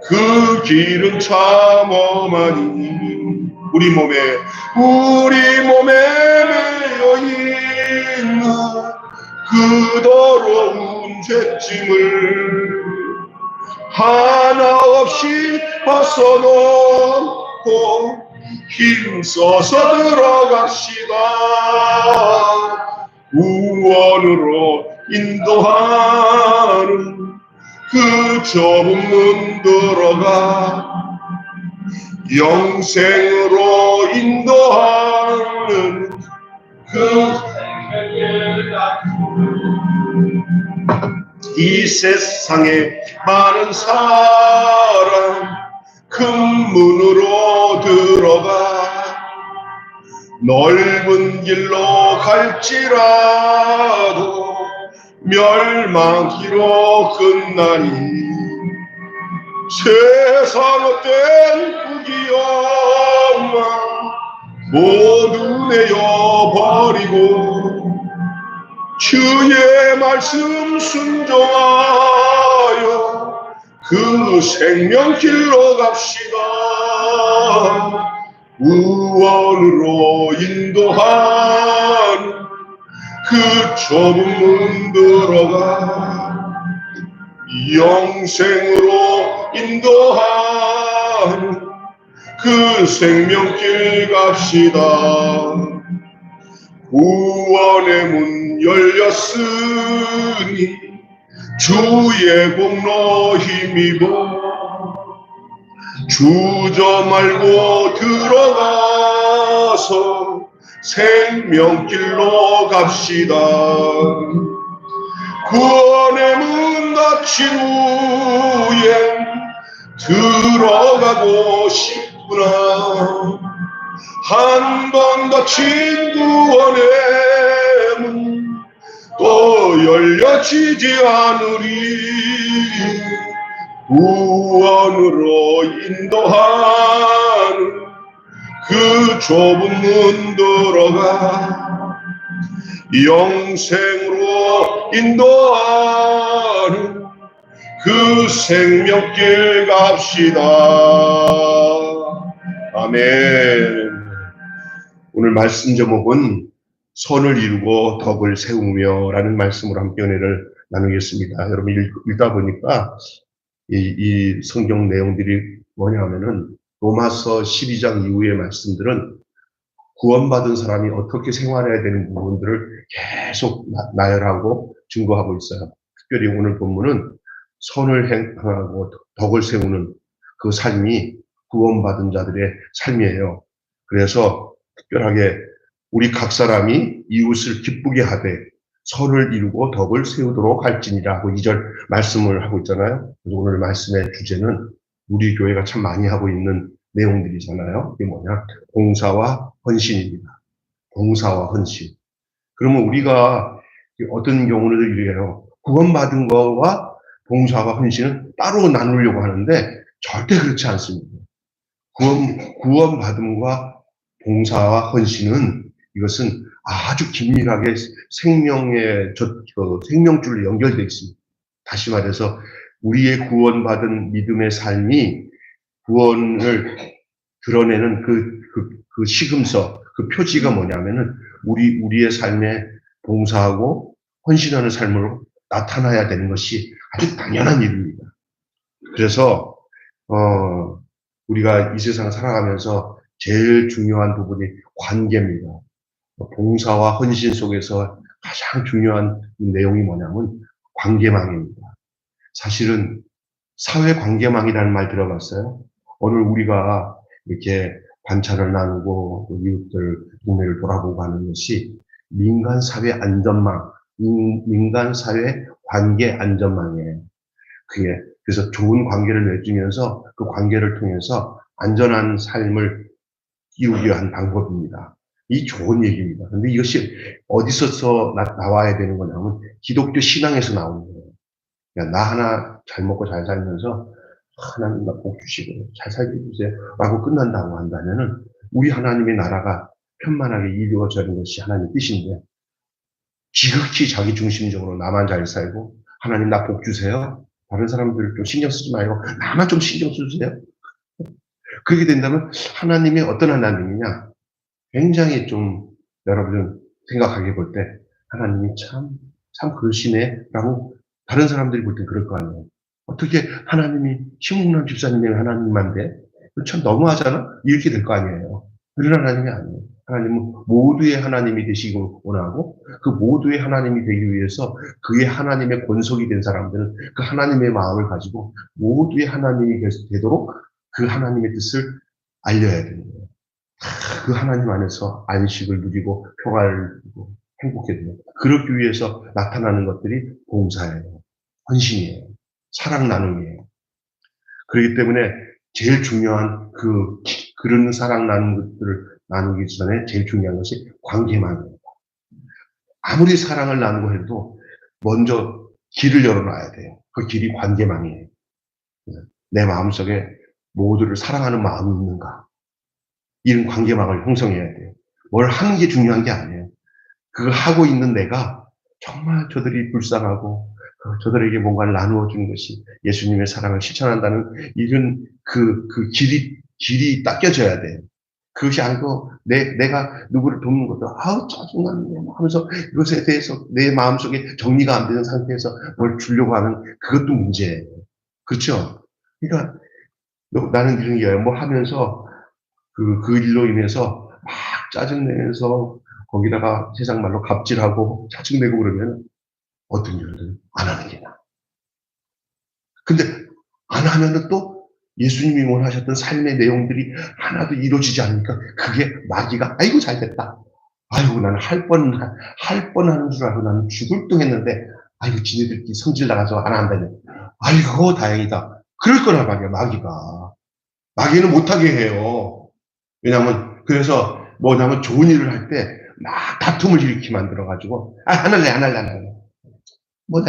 그 길은 참 험하니 우리 몸에 매여 있는 그 더러운 죄짐을 하나 없이 벗어놓고 힘써서 들어갑시다. 구원으로 인도하는 그 좁은 문 들어가 영생으로 인도하는 이 세상에 많은 사람 큰 문으로 들어가 넓은 길로 갈지라도 멸망기로 끝나니 세상 헛된 부귀영화 모두 내어버리고 주의 말씀 순종하여 그 생명길로 갑시다. 구원으로 인도하는 그 좁은 문 들어가 영생으로 인도하는 그 생명길 갑시다. 구원의 문 열렸으니 주의 공로 힘입어 주저 말고 들어가서 생명길로 갑시다. 구원의 문 닫힌 후에 들어가고 싶구나. 한 번 닫힌 구원의 문 또 열려지지 않으리. 구원으로 인도하는 그 좁은 문 들어가 영생으로 인도하는 그 생명길 갑시다. 아멘. 오늘 말씀 제목은 선을 이루고 덕을 세우며 라는 말씀으로 함께 은혜를 나누겠습니다. 여러분 읽다 보니까 이 성경 내용들이 뭐냐 하면은 로마서 12장 이후의 말씀들은 구원받은 사람이 어떻게 생활해야 되는 부분들을 계속 나열하고 증거하고 있어요. 특별히 오늘 본문은 선을 행하고 덕을 세우는 그 삶이 구원받은 자들의 삶이에요. 그래서 특별하게 우리 각 사람이 이웃을 기쁘게 하되 선을 이루고 덕을 세우도록 할지니라 하고 2절 말씀을 하고 있잖아요. 그래서 오늘 말씀의 주제는 우리 교회가 참 많이 하고 있는 내용들이잖아요. 이게 뭐냐? 봉사와 헌신입니다. 봉사와 헌신. 그러면 우리가 어떤 경우는 이래요. 구원받은 거와 봉사와 헌신은 따로 나누려고 하는데 절대 그렇지 않습니다. 구원받음과 봉사와 헌신은 이것은 아주 긴밀하게 생명의 생명줄로 연결되어 있습니다. 다시 말해서 우리의 구원받은 믿음의 삶이 구원을 드러내는 그 시금서, 그 표지가 뭐냐면은 우리의 삶에 봉사하고 헌신하는 삶으로 나타나야 되는 것이 아주 당연한 일입니다. 그래서 우리가 이 세상을 살아가면서 제일 중요한 부분이 관계입니다. 봉사와 헌신 속에서 가장 중요한 내용이 뭐냐면 관계망입니다. 사실은 사회 관계망이라는 말 들어봤어요? 오늘 우리가 이렇게 반찬을 나누고 이웃들 동네를 돌아보고 하는 것이 민간 사회 안전망, 민간 사회 관계 안전망이에요. 그래서 좋은 관계를 맺으면서 그 관계를 통해서 안전한 삶을 이루기 위한 방법입니다. 이 좋은 얘기입니다. 근데 이것이 어디서 나와야 되는 거냐면 기독교 신앙에서 나오는 거예요. 그러니까 나 하나 잘 먹고 잘 살면서 하나님 나 복 주시고 잘 살게 해주세요 라고 끝난다고 한다면은 우리 하나님의 나라가 편만하게 이루어지는 것이 하나님의 뜻인데 지극히 자기 중심적으로 나만 잘 살고 하나님 나 복 주세요 다른 사람들 좀 신경 쓰지 말고 나만 좀 신경 써주세요. 그렇게 된다면 하나님이 어떤 하나님이냐? 굉장히 좀 여러분 생각하게 볼 때 하나님이 참 그러시네라고 다른 사람들이 볼 때 그럴 거 아니에요. 어떻게 하나님이 심웅란 집사님의 하나님만데 참 너무하잖아? 이렇게 될 거 아니에요. 그런 하나님이 아니에요. 하나님은 모두의 하나님이 되시길 원하고 그 모두의 하나님이 되기 위해서 그의 하나님의 권속이 된 사람들은 그 하나님의 마음을 가지고 모두의 하나님이 되도록 그 하나님의 뜻을 알려야 되는 거예요. 그 하나님 안에서 안식을 누리고 평화를 누리고 행복해집니다. 그러기 위해서 나타나는 것들이 봉사예요. 헌신이에요. 사랑 나눔이에요. 그렇기 때문에 제일 중요한 그런 사랑 나누는 것들을 나누기 전에 제일 중요한 것이 관계만입니다. 아무리 사랑을 나누고 해도 먼저 길을 열어놔야 돼요. 그 길이 관계망이에요. 내 마음속에 모두를 사랑하는 마음이 있는가? 이런 관계망을 형성해야 돼요. 뭘 하는 게 중요한 게 아니에요. 그걸 하고 있는 내가 정말 저들이 불쌍하고 저들에게 뭔가를 나누어 주는 것이 예수님의 사랑을 실천한다는 이런 그 길이 닦여져야 돼요. 그것이 아니고 내가 누구를 돕는 것도 아우 짜증나네 하면서 이것에 대해서 내 마음속에 정리가 안 되는 상태에서 뭘 주려고 하는 그것도 문제예요. 그렇죠? 그러니까 나는 이런 일이에요. 뭐 하면서 그 일로 인해서 막 짜증내면서 거기다가 세상 말로 갑질하고 짜증내고 그러면 어떤 일들은 안 하는 게 나아. 근데 안 하면은 또 예수님이 원하셨던 삶의 내용들이 하나도 이루어지지 않으니까 그게 마귀가 아이고 잘 됐다. 아이고 나는 할 뻔하는 줄 알고 나는 죽을 뚱했는데 아이고 지네들끼리 성질 나가서 안 한다네. 아이고 다행이다. 그럴 거란 말이야 마귀가. 마귀는 못하게 해요. 왜냐면 그래서 뭐냐면 좋은 일을 할 때 막 다툼을 일으키게 만들어가지고 안 할래. 뭐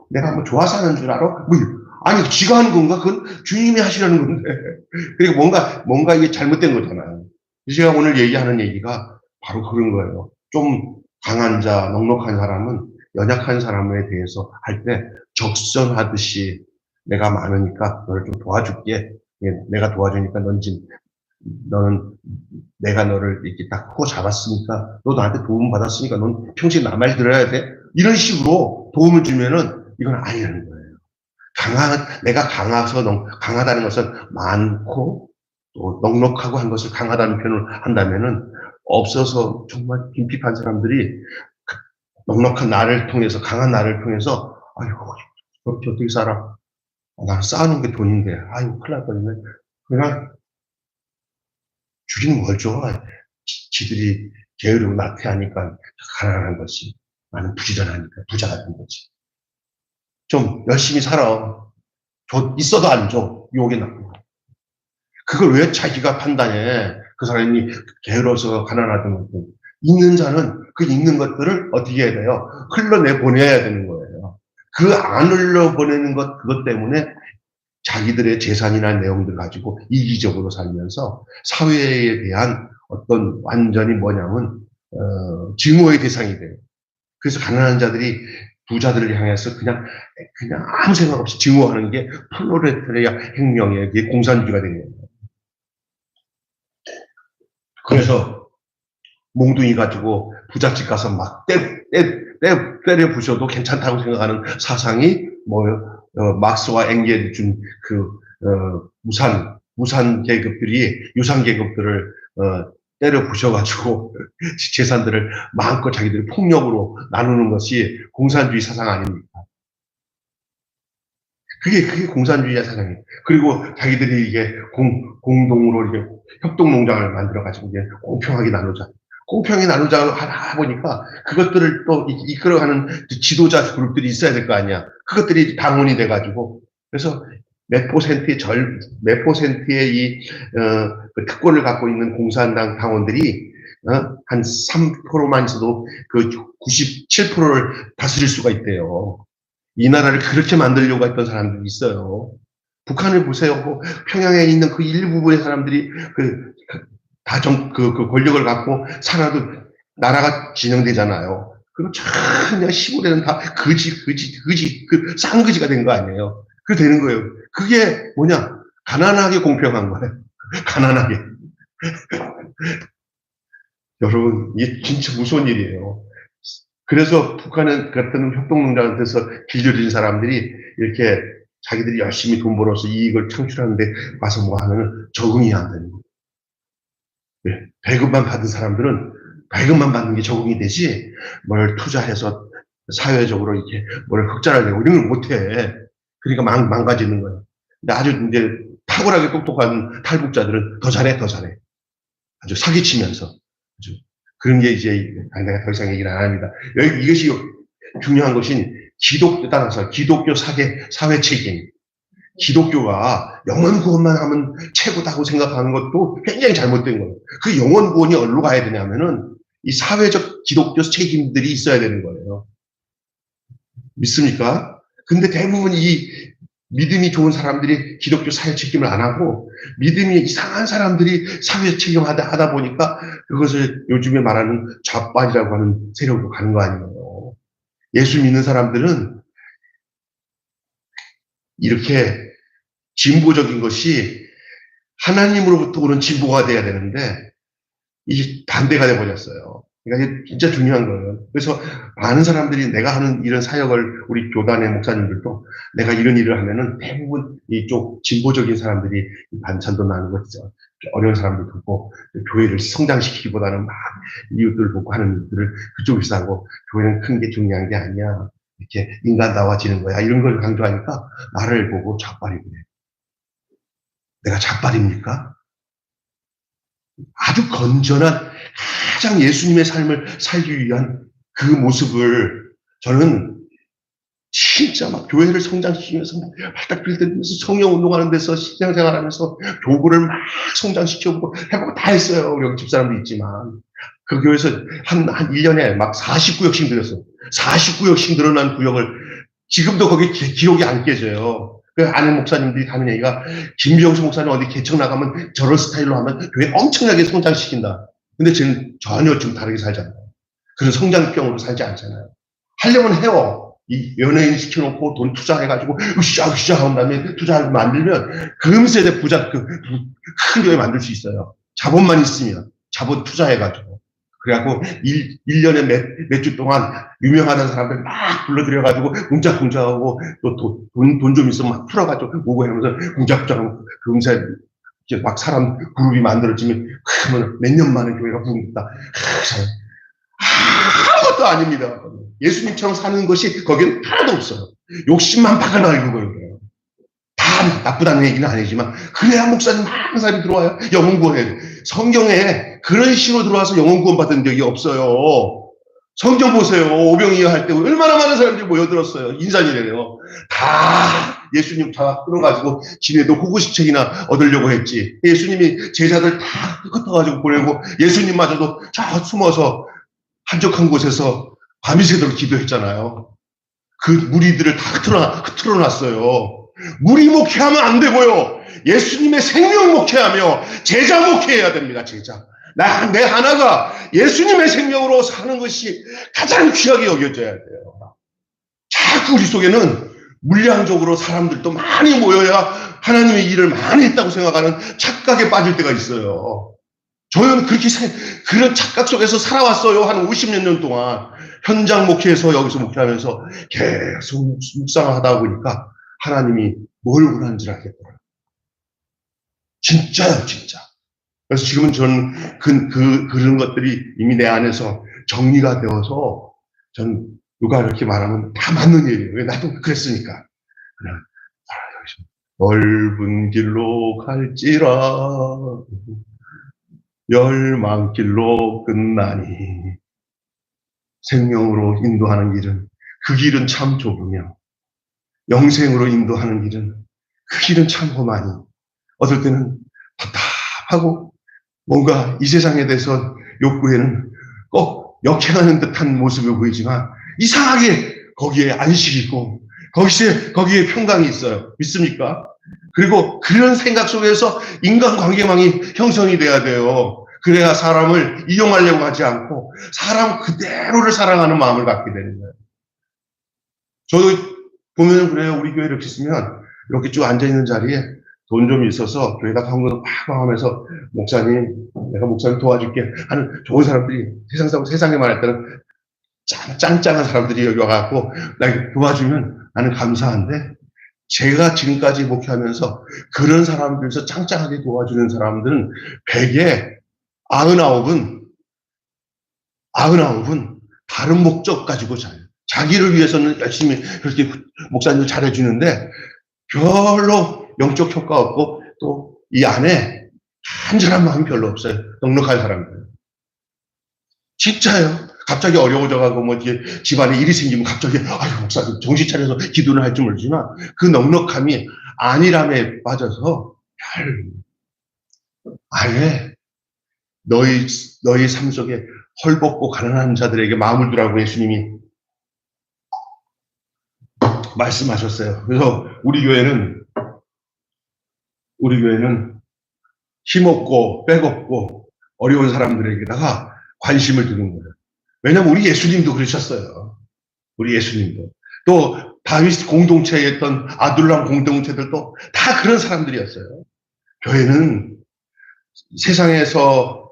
내가 뭐 좋아서 하는 줄 알아? 아니 지가 하는 건가? 그건 주님이 하시라는 건데. 그리고 뭔가 이게 잘못된 거잖아요. 제가 오늘 얘기하는 얘기가 바로 그런 거예요. 좀 강한 자, 넉넉한 사람은 연약한 사람에 대해서 할 때 적선하듯이 내가 많으니까 너를 좀 도와줄게. 내가 도와주니까 너는 내가 너를 이렇게 딱 코 잡았으니까 너 나한테 도움 받았으니까 넌 평생 나 말 들어야 돼. 이런 식으로 도움을 주면은 이건 아니라는 거예요. 내가 강하다는 것은 많고 또 넉넉하고 한 것을 강하다는 표현을 한다면은 없어서 정말 빈핍한 사람들이 넉넉한 나를 통해서 강한 나를 통해서 아이고 저렇게 어떻게 살아? 나는 쌓아놓은 게 돈인데 아이고 큰일 날 뻔했네. 그냥 주긴 뭘 줘? 지들이 게으르고 나태하니까 가난한 거지. 나는 부지런하니까 부자가 된 거지. 좀 열심히 살아. 있어도 안 줘. 욕이 나고. 그걸 왜 자기가 판단해? 그 사람이 게으러서 가난하던 것들. 있는 자는 그 있는 것들을 어떻게 해야 돼요? 흘러내보내야 되는 거예요. 그 안 흘러보내는 그것 때문에 자기들의 재산이나 내용들 가지고 이기적으로 살면서 사회에 대한 어떤 완전히 뭐냐면 증오의 대상이 돼요. 그래서 가난한 자들이 부자들을 향해서 그냥 아무 생각 없이 증오하는 게 프로레타리아 혁명의 공산주의가 된 거예요. 그래서 몽둥이 가지고 부잣집 가서 막 때려 부셔도 괜찮다고 생각하는 사상이 뭐예요? 막스와 엥겔이 준 무산 계급들이 유산 계급들을 때려 부셔가지고 재산들을 마음껏 자기들이 폭력으로 나누는 것이 공산주의 사상 아닙니까? 그게 공산주의 사상이에요. 그리고 자기들이 이게 공동으로 이게 협동농장을 만들어가지고 이제 공평하게 나누자. 공평하게 나누자 하다 보니까 그것들을 또 이끌어가는 지도자 그룹들이 있어야 될 거 아니야. 그것들이 당원이 돼가지고 그래서 몇 퍼센트의 그 특권을 갖고 있는 공산당 당원들이 한 3%만 있어도 그 97%를 다스릴 수가 있대요. 이 나라를 그렇게 만들려고 했던 사람들이 있어요. 북한을 보세요. 평양에 있는 그 일부분의 사람들이 그 권력을 갖고 살아도 나라가 진영되잖아요. 그럼 그냥 시골에는 다 거지, 그 쌍거지가 된 거 아니에요. 그 되는 거예요. 그게 뭐냐? 가난하게 공평한 거예요. 가난하게. 여러분, 이게 진짜 무서운 일이에요. 그래서 북한 같은 협동농장한테서 길들인 사람들이 이렇게 자기들이 열심히 돈 벌어서 이익을 창출하는데 와서 뭐 하면 적응이 안 되는 거예요. 네, 배급만 받은 사람들은 배급만 받는 게 적응이 되지, 뭘 투자해서 사회적으로 이렇게 뭘 흑자를 내고 이런 걸 못해. 그러니까 망가지는 거예요. 근데 아주 이제 탁월하게 똑똑한 탈북자들은 더 잘해. 아주 사기치면서. 아주 그런 게 이제, 내가 더 이상 얘기를 안 합니다. 이것이 중요한 것인 기독교 따라서 기독교 사회 책임. 기독교가 영원 구원만 하면 최고다고 생각하는 것도 굉장히 잘못된 거예요. 그 영원 구원이 어디로 가야 되냐면은 이 사회적 기독교 책임들이 있어야 되는 거예요. 믿습니까? 근데 대부분 이 믿음이 좋은 사람들이 기독교 사회 책임을 안 하고 믿음이 이상한 사람들이 사회 책임하다 보니까 그것을 요즘에 말하는 좌빨이라고 하는 세력으로 가는 거 아니에요. 예수 믿는 사람들은 이렇게 진보적인 것이 하나님으로부터 오는 진보가 돼야 되는데 이게 반대가 돼버렸어요. 그러니까 이게 진짜 중요한 거예요. 그래서 많은 사람들이 내가 하는 이런 사역을 우리 교단의 목사님들도 내가 이런 일을 하면은 대부분 이쪽 진보적인 사람들이 반찬도 나누고 어려운 사람들 돕고 교회를 성장시키기보다는 막 이웃들 돕고 하는 일들을 그쪽에서 하고 교회는 큰 게 중요한 게 아니야. 이렇게 인간다워지는 거야. 이런 걸 강조하니까 나를 보고 좌빨이 그래. 내가 좌빨입니까? 아주 건전한 가장 예수님의 삶을 살기 위한 그 모습을 저는 진짜 막 교회를 성장시키면서 발딱 들면서 성령 운동하는 데서 신앙생활하면서 교구를 막 성장시켜보고 해보고 다 했어요. 우리 여기 집사람도 있지만 그 교회에서 한 1년에 막 49역씩 늘었어요. 49역씩 늘어난 구역을 지금도 거기 기록이 안 깨져요. 그 아는 목사님들이 하는 얘기가 김병수 목사님 어디 개척 나가면 저런 스타일로 하면 교회 엄청나게 성장시킨다. 근데 쟤는 전혀 좀 다르게 살잖아요. 그런 성장병으로 살지 않잖아요. 하려면 해요. 이 연예인 시켜놓고 돈 투자해가지고 으쌰 한 다음에 투자하고 만들면 금세대 부자 큰 교회 만들 수 있어요. 자본만 있으면 자본 투자해가지고. 그래갖고 1년에 몇 주 동안 유명하다는 사람들 막 불러들여가지고 공작하고 또 돈 좀 있으면 막 풀어가지고 오고 하면서 공작하고 금세 이제 막 사람 그룹이 만들어지면 그러면 몇 년 만에 교회가 부흥했다. 아무것도 아닙니다. 예수님처럼 사는 것이 거기는 하나도 없어요. 욕심만 박아나는 거예요. 다 나쁘다는 얘기는 아니지만 그래야 목사님 많은 사람이 들어와요. 영혼 구원에. 성경에 그런 식으로 들어와서 영혼 구원 받은 적이 없어요. 성경 보세요. 오병이어 할 때 얼마나 많은 사람들이 모여들었어요. 인산이래요. 다 예수님 다 끌어가지고 지네도 호구식책이나 얻으려고 했지. 예수님이 제자들 다 흩어가지고 보내고 예수님마저도 저 숨어서 한적한 곳에서 밤이새도록 기도했잖아요. 그 무리들을 다 흐트러 놨어요. 무리 목회하면 안 되고요. 예수님의 생명 목회하며 제자 목회해야 됩니다. 제자. 내 하나가 예수님의 생명으로 사는 것이 가장 귀하게 여겨져야 돼요. 자꾸 우리 속에는 물량적으로 사람들도 많이 모여야 하나님의 일을 많이 했다고 생각하는 착각에 빠질 때가 있어요. 저는 그런 착각 속에서 살아왔어요. 한 50몇 년 동안. 현장 목회에서 여기서 목회하면서 계속 묵상하다 보니까 하나님이 뭘 원하는지 알겠더라고요. 진짜요, 진짜. 그래서 지금은 저는 그런 것들이 이미 내 안에서 정리가 되어서 전 누가 이렇게 말하면 다 맞는 얘기예요. 왜 나도 그랬으니까. 그냥 넓은 길로 갈지라 열망길로 끝나니 생명으로 인도하는 길은 그 길은 참 좁으며 영생으로 인도하는 길은 그 길은 참 험하니 어떨 때는 답답하고 뭔가 이 세상에 대해서 욕구에는 꼭 역행하는 듯한 모습을 보이지만 이상하게 거기에 안식이 있고 거기에 평강이 있어요. 믿습니까? 그리고 그런 생각 속에서 인간관계망이 형성이 돼야 돼요. 그래야 사람을 이용하려고 하지 않고 사람 그대로를 사랑하는 마음을 갖게 되는 거예요. 저도 보면 그래요. 우리 교회 이렇게 있으면 이렇게 쭉 앉아있는 자리에 돈 좀 있어서 교회가 헌금 팍팍 하면서 목사님, 내가 목사님 도와줄게 하는 좋은 사람들이 세상에 말할 때는 짱짱한 사람들이 여기 와갖고 나 도와주면 나는 감사한데, 제가 지금까지 목회하면서 그런 사람들에서 짱짱하게 도와주는 사람들은 100에 99은 다른 목적 가지고 자요. 자기를 위해서는 열심히 그렇게 목사님을 잘해주는데 별로 영적 효과 없고 또 이 안에 간절한 마음이 별로 없어요. 넉넉한 사람들. 진짜요. 갑자기 어려워져가고 뭐 이렇게 집안에 일이 생기면 갑자기 아유 목사님 정신 차려서 기도를 할 줄 모르지만 그 넉넉함이 안일함에 빠져서 아예 너희 삶 속에 헐벗고 가난한 자들에게 마음을 두라고 예수님이 말씀하셨어요. 그래서 우리 교회는 힘없고 백없고 어려운 사람들에게다가 관심을 두는 거예요. 왜냐면 우리 예수님도 그러셨어요. 우리 예수님도. 또 다윗 공동체에 있던 아둘람 공동체들도 다 그런 사람들이었어요. 교회는 세상에서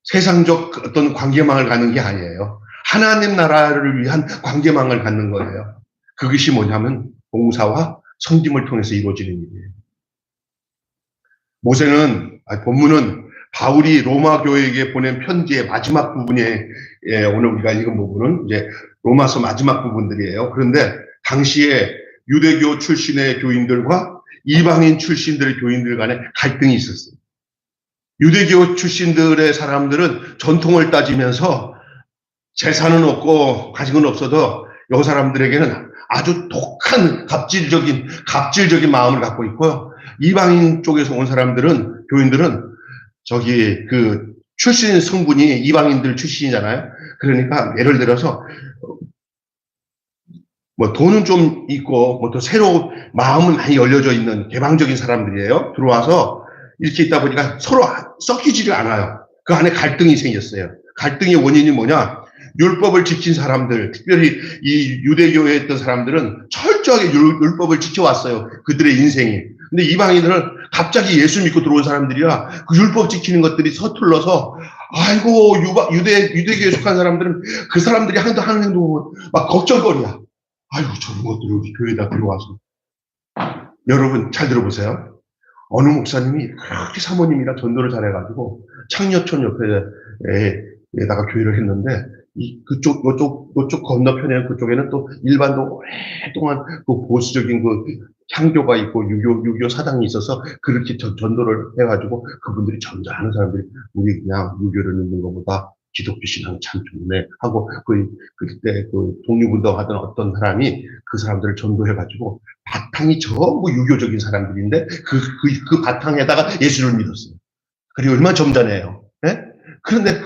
세상적 어떤 관계망을 갖는 게 아니에요. 하나님 나라를 위한 관계망을 갖는 거예요. 그것이 뭐냐면 봉사와 섬김을 통해서 이루어지는 일이에요. 본문은 바울이 로마 교회에게 보낸 편지의 마지막 부분에, 오늘 우리가 읽은 부분은 이제 로마서 마지막 부분들이에요. 그런데 당시에 유대교 출신의 교인들과 이방인 출신들의 교인들 간에 갈등이 있었어요. 유대교 출신들의 사람들은 전통을 따지면서 재산은 없고 가진 없어도 이 사람들에게는 아주 독한 갑질적인 마음을 갖고 있고요. 이방인 쪽에서 온 사람들은, 교인들은 출신 성분이 이방인들 출신이잖아요. 그러니까 예를 들어서 뭐 돈은 좀 있고 뭐 또 새로 마음은 많이 열려져 있는 개방적인 사람들이에요. 들어와서 이렇게 있다 보니까 서로 섞이지를 않아요. 그 안에 갈등이 생겼어요. 갈등의 원인이 뭐냐? 율법을 지킨 사람들, 특별히 이 유대교에 있던 사람들은 철저하게 율법을 지켜왔어요. 그들의 인생이. 근데 이방인들은 갑자기 예수 믿고 들어온 사람들이라 그 율법 지키는 것들이 서툴러서, 아이고, 유대교에 속한 사람들은 그 사람들이 하는 행동을 막 걱정거리야. 아이고, 저런 것들이 우리 교회에다 들어와서. 여러분, 잘 들어보세요. 어느 목사님이 그렇게 사모님이랑 전도를 잘해가지고 창녀촌 옆에다가 교회를 했는데, 그쪽 건너편에 그쪽에는 또 일반도 오랫동안 그 보수적인 그 향교가 있고 유교 사당이 있어서 그렇게 전도를 해가지고 그분들이 전도하는 사람들이 우리 그냥 유교를 믿는 것보다 기독교 신앙이 참 좋네 하고 그때 그 독립운동 하던 어떤 사람이 그 사람들을 전도해가지고 바탕이 전부 유교적인 사람들인데 그 바탕에다가 예수를 믿었어요. 그리고 얼마나 점잖아요. 네? 그런데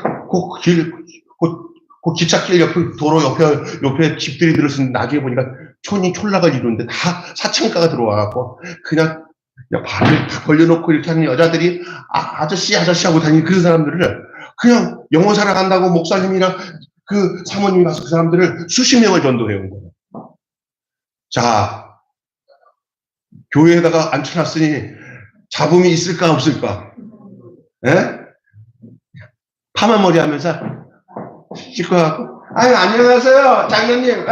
그 기찻길 옆에 도로 옆에 집들이 들었으면 나중에 보니까 촌이 촌락을 이루는데 다 사창가가 들어와갖고 그냥 발을 다 벌려놓고 이렇게 하는 여자들이 아저씨 하고 다니는 그 사람들을 그냥 영어 살아간다고 목사님이랑 그 사모님이 가서 그 사람들을 수십 명을 전도해 온 거예요. 자, 교회에다가 앉혀놨으니 잡음이 있을까 없을까? 예? 파만 머리 하면서 씻고하고, 아유, 안녕하세요, 장로님.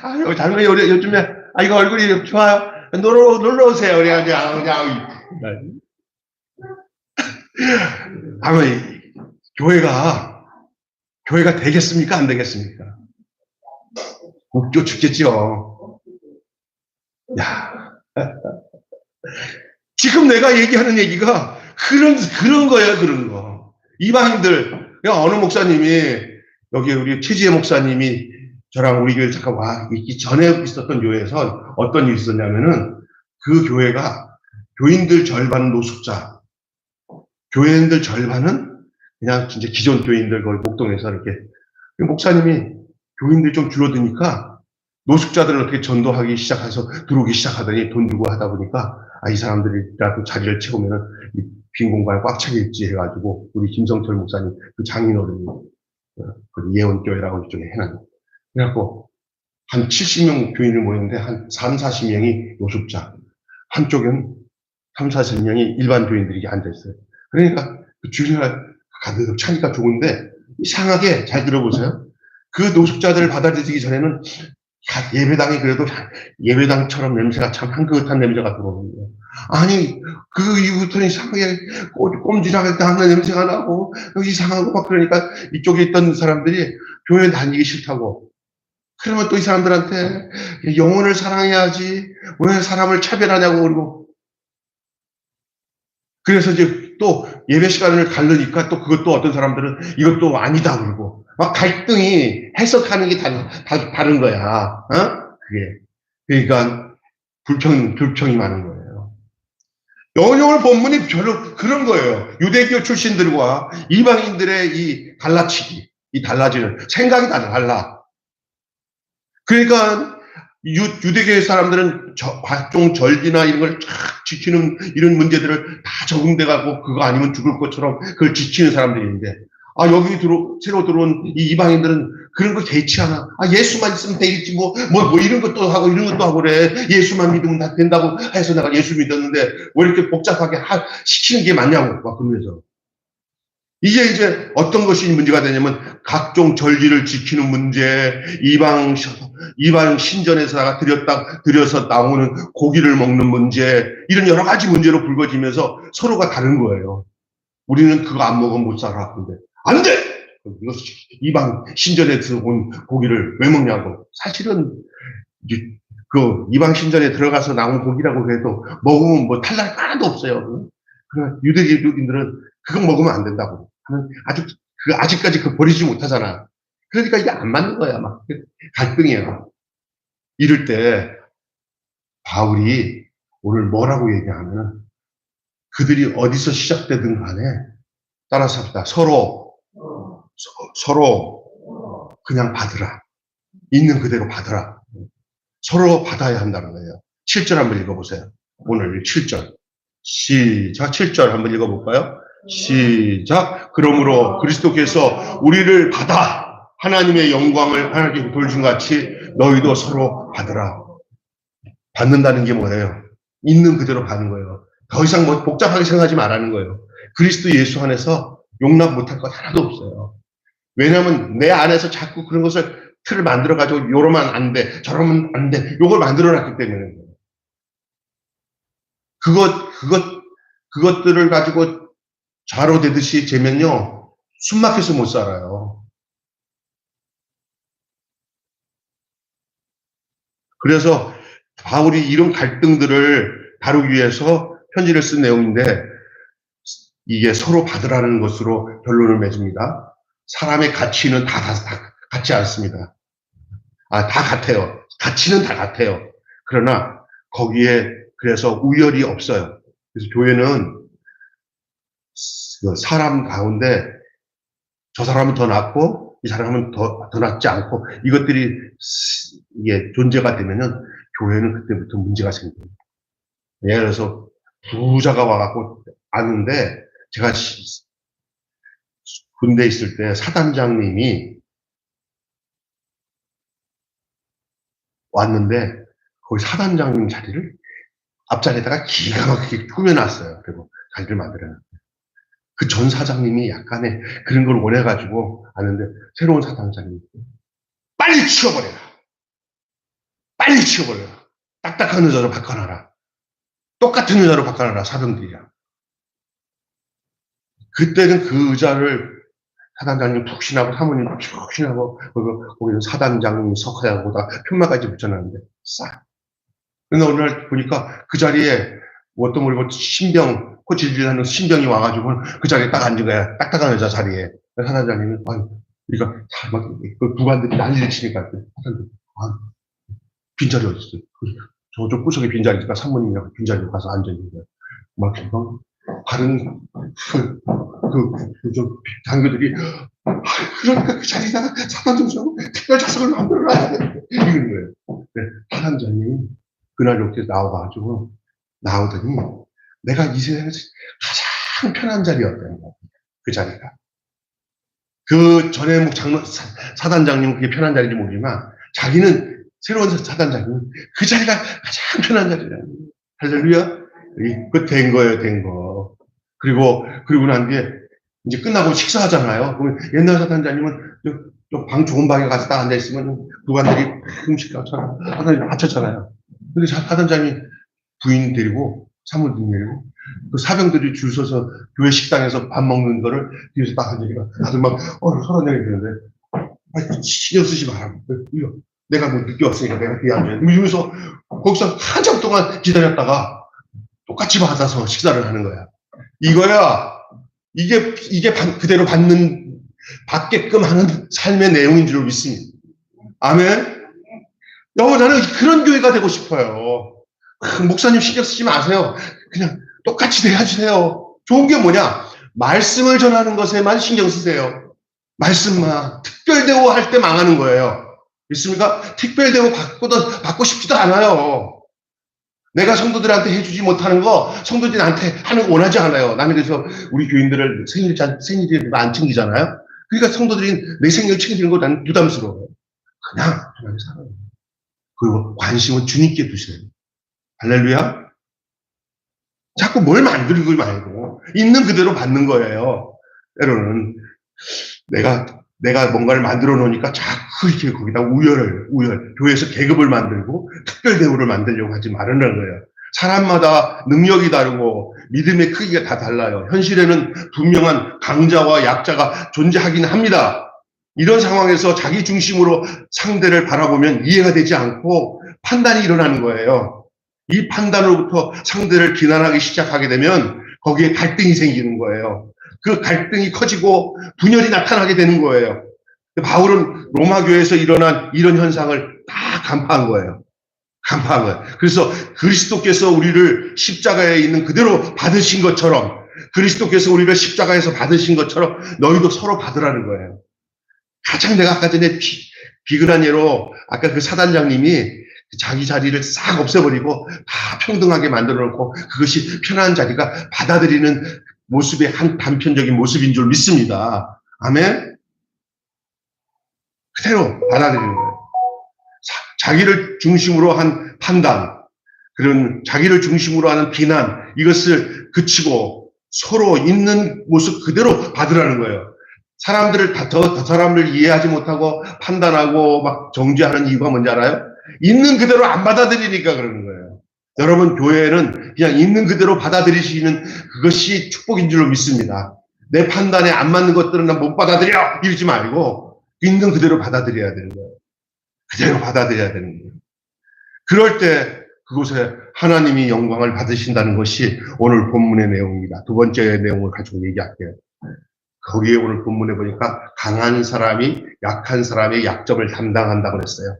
아유, 장로님, 요즘에, 이거 얼굴이 좋아요. 놀러 오세요. 그냥. 아마, 교회가 되겠습니까? 안 되겠습니까? 웃겨 죽겠죠. 야. 지금 내가 얘기하는 얘기가 그런 거예요, 그런 거. 이방인들, 그냥 어느 목사님이, 여기 우리 최지혜 목사님이 저랑 우리 교회 잠깐 있기 전에 있었던 교회에서 어떤 일이 있었냐면은 그 교회가 교인들 절반은 노숙자, 교인들 절반은 그냥 진짜 기존 교인들 거기 목동에서 이렇게 목사님이 교인들이 좀 줄어드니까 노숙자들을 어떻게 전도하기 시작해서 들어오기 시작하더니 돈 주고 하다 보니까 이 사람들이라도 자리를 채우면은 빈 공간에 꽉 차겠지 해가지고 우리 김성철 목사님 그 장인어른이 그 예언교회라고 이쪽에 해놨는. 그래갖고 한 70명 교인을 모였는데 한 3, 40명이 노숙자, 한쪽은 3, 40명이 일반 교인들이 앉아있어요. 그러니까 그 주변에 가득 차니까 좋은데 이상하게 잘 들어보세요. 그 노숙자들을 받아들이기 전에는 예배당이 그래도 예배당처럼 냄새가 참 향긋한 냄새가 들어오는 거예요. 아니 그 이후부터는 이상하게 꼼지락할 때 하는 냄새가 나고 이상하고 막 그러니까 이쪽에 있던 사람들이 교회 다니기 싫다고. 그러면 또 이 사람들한테 영혼을 사랑해야지 왜 사람을 차별하냐고 그러고. 그래서 이제 또 예배 시간을 가르니까 또 그것도 어떤 사람들은 이것도 아니다 그러고 막 갈등이 해석하는 게 다른 거야. 어? 그게. 그러니까 불평이 많은 거예요. 오늘 본문이 별로 그런 거예요. 유대교 출신들과 이방인들의 이 갈라치기, 이 달라지는 생각이 다 달라. 그러니까 유대교의 사람들은 각종 절기나 이런 걸 쫙 지키는 이런 문제들을 다 적응돼가고 그거 아니면 죽을 것처럼 그걸 지키는 사람들인데 여기 새로 들어온 이 이방인들은 그런 걸 개의치 않아. 예수만 있으면 되겠지 뭐 이런 것도 하고 이런 것도 하고 그래. 예수만 믿으면 다 된다고 해서 내가 예수 믿었는데 왜 이렇게 복잡하게 시키는 게 맞냐고 막 그러면서. 이제 어떤 것이 문제가 되냐면 각종 절기를 지키는 문제, 이방 신전에서 들여서 나오는 고기를 먹는 문제, 이런 여러 가지 문제로 불거지면서 서로가 다른 거예요. 우리는 그거 안 먹으면 못 살아. 근데 안 돼! 이거 이방 신전에서 온 고기를 왜 먹냐고. 사실은 그 이방 신전에 들어가서 나온 고기라고 해도 먹으면 뭐 탈날 거 하나도 없어요. 그러나 유대교인들은 그거 먹으면 안 된다고 하는 아직까지 버리지 못하잖아. 그러니까 이게 안 맞는 거야. 막 갈등이야. 이럴 때 바울이 오늘 뭐라고 얘기하면 그들이 어디서 시작되든 간에 따라서 합시다. 서로 그냥 받으라. 있는 그대로 받으라. 서로 받아야 한다는 거예요. 7절 한번 읽어보세요. 오늘 7절. 시작. 7절 한번 읽어볼까요? 시작. 그러므로 그리스도께서 우리를 받아 하나님의 영광을 하나님께 돌준 같이 너희도 서로 받으라. 받는다는 게 뭐예요? 있는 그대로 받는 거예요. 더 이상 뭐 복잡하게 생각하지 말라는 거예요. 그리스도 예수 안에서 용납 못할 것 하나도 없어요. 왜냐하면 내 안에서 자꾸 그런 것을 틀을 만들어가지고 요러면 안 돼, 저러면 안 돼, 요걸 만들어놨기 때문에 그것들을 가지고 좌로 되듯이 재면요 숨막혀서 못 살아요. 그래서 바울이 이런 갈등들을 다루기 위해서 편지를 쓴 내용인데 이게 서로 받으라는 것으로 결론을 맺습니다. 사람의 가치는 다 같지 않습니다. 다 같아요. 가치는 다 같아요. 그러나 거기에 그래서 우열이 없어요. 그래서 교회는 사람 가운데 저 사람은 더 낫고 이 사람은 더 낫지 않고 이것들이 이게 존재가 되면은 교회는 그때부터 문제가 생깁니다. 예를 들어서 부자가 와갖고 아는데 제가 군대에 있을 때 사단장님이 왔는데 거기 사단장님 자리를 앞자리에다가 기가 막히게 꾸며놨어요. 그리고 자리를 만들어놨어요. 그 전 사장님이 약간의 그런 걸 원해가지고 아는데 새로운 사단장님이 빨리 치워버려라. 빨리 치워버려라. 딱딱한 의자로 바꿔놔라. 똑같은 의자로 바꿔놔라. 사병들이야. 그때는 그 의자를 사단장님 푹신하고 사모님 푹신하고 거기는 사단장님 석하야보다 편마까지 붙여놨는데 싹. 근데 어느 날 보니까 그 자리에 어떤 모르고 신병 코치질하는 신병이 와가지고 그 자리에 딱 앉은 거야. 딱딱한 의자 자리에. 사단장님이 그러니까 그 부관들이 난리를 치니까 빈자리 어디 있어요? 저쪽 구석에 빈자리 있으니까 사모님이랑 빈자리로 가서 앉아있는 거야. 막 다른 좀 장교들이 그러니까 그 자리에다가 사단장님하고 특별 좌석을 만들어놔야 돼. 이런 거예요. 사단장님이 그날 이렇게 나오더니 내가 이 세상에서 가장 편한 자리였다는 거예요. 그 자리가. 그 전에 뭐 사단장님은 그게 편한 자리인지 모르지만 자기는 새로운 사단장님은 그 자리가 가장 편한 자리라는 거예요. 할렐루야. 그 된 거예요, 된 거. 그리고 난 뒤에 이제 끝나고 식사하잖아요. 그러면 옛날 사단장님은 방 좋은 방에 가서 딱 앉아있으면 부관들이 음식 하쳤잖아요. 근데 사단장님 부인 데리고 사모님 데리고 그 사병들이 줄 서서 교회 식당에서 밥 먹는 거를 뒤에서 딱 앉으니까 다들 막 서른장이 되는데 신경 쓰지 마라. 내가 뭐 늦게 왔으니까 내가 뒤에 앉아야 돼. 이러면서 거기서 한참 동안 기다렸다가 똑같이 받아서 식사를 하는 거야. 이거야. 이게 그대로 받게끔 하는 삶의 내용인 줄 믿습니다. 아멘. 여러분, 나는 그런 교회가 되고 싶어요. 목사님 신경 쓰지 마세요. 그냥 똑같이 대해주세요. 좋은 게 뭐냐? 말씀을 전하는 것에만 신경 쓰세요. 말씀만. 특별대우 할 때 망하는 거예요. 믿습니까? 특별대우 받고 싶지도 않아요. 내가 성도들한테 해주지 못하는 거 성도들이 나한테 하는 거 원하지 않아요. 나는 그래서 우리 교인들을 생일이 안 챙기잖아요. 그러니까 성도들이 내 생일 챙기는 거 나는 부담스러워요. 그냥 편하게 살아요. 그리고 관심은 주님께 두세요. 할렐루야. 자꾸 뭘 만들고 말고 있는 그대로 받는 거예요. 때로는 내가 뭔가를 만들어 놓으니까 자꾸 이렇게 거기다 우열, 교회에서 계급을 만들고 특별 대우를 만들려고 하지 말라는 거예요. 사람마다 능력이 다르고 믿음의 크기가 다 달라요. 현실에는 분명한 강자와 약자가 존재하긴 합니다. 이런 상황에서 자기 중심으로 상대를 바라보면 이해가 되지 않고 판단이 일어나는 거예요. 이 판단으로부터 상대를 비난하기 시작하게 되면 거기에 갈등이 생기는 거예요. 그 갈등이 커지고 분열이 나타나게 되는 거예요. 바울은 로마 교회에서 일어난 이런 현상을 다 간파한 거예요. 그래서 그리스도께서 우리를 십자가에 있는 그대로 받으신 것처럼 그리스도께서 우리를 십자가에서 받으신 것처럼 너희도 서로 받으라는 거예요. 가장 내가 아까 전에 비근한 예로 아까 그 사단장님이 자기 자리를 싹 없애버리고 다 평등하게 만들어 놓고 그것이 편한 자리가 받아들이는 모습의 한 단편적인 모습인 줄 믿습니다. 아멘? 그대로 받아들이는 거예요. 자기를 중심으로 한 판단, 그런 자기를 중심으로 하는 비난, 이것을 그치고 서로 있는 모습 그대로 받으라는 거예요. 사람들을 더 사람을 이해하지 못하고 판단하고 막 정죄하는 이유가 뭔지 알아요? 있는 그대로 안 받아들이니까 그러는 거예요. 여러분, 교회는 그냥 있는 그대로 받아들이시는 그것이 축복인 줄로 믿습니다. 내 판단에 안 맞는 것들은 난 못 받아들여! 이러지 말고 있는 그대로 받아들여야 되는 거예요. 그대로 받아들여야 되는 거예요. 그럴 때 그곳에 하나님이 영광을 받으신다는 것이 오늘 본문의 내용입니다. 두 번째 내용을 가지고 얘기할게요. 거기에 오늘 본문에 보니까 강한 사람이 약한 사람의 약점을 담당한다고 그랬어요.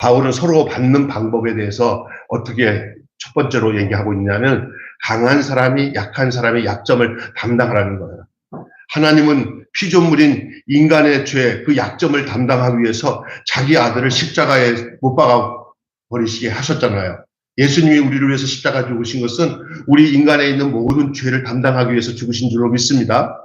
바울은 서로 받는 방법에 대해서 어떻게 첫 번째로 얘기하고 있냐면 강한 사람이 약한 사람의 약점을 담당하라는 거예요. 하나님은 피조물인 인간의 죄, 그 약점을 담당하기 위해서 자기 아들을 십자가에 못 박아 버리시게 하셨잖아요. 예수님이 우리를 위해서 십자가 죽으신 것은 우리 인간에 있는 모든 죄를 담당하기 위해서 죽으신 줄로 믿습니다.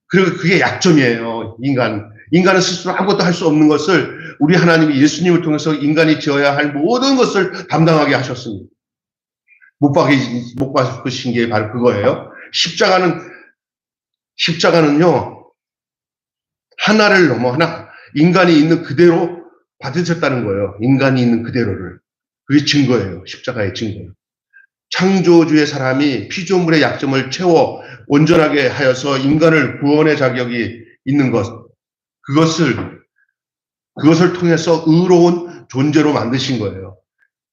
그리고 그게 약점이에요. 인간은 스스로 아무것도 할 수 없는 것을 우리 하나님이 예수님을 통해서 인간이 지어야 할 모든 것을 담당하게 하셨습니다. 못 박으신 게 바로 그거예요. 십자가는요, 하나를 넘어 하나, 인간이 있는 그대로 받으셨다는 거예요. 인간이 있는 그대로를. 그게 증거예요. 십자가의 증거예요. 창조주의 사람이 피조물의 약점을 채워 온전하게 하여서 인간을 구원의 자격이 있는 것, 그것을 통해서 의로운 존재로 만드신 거예요.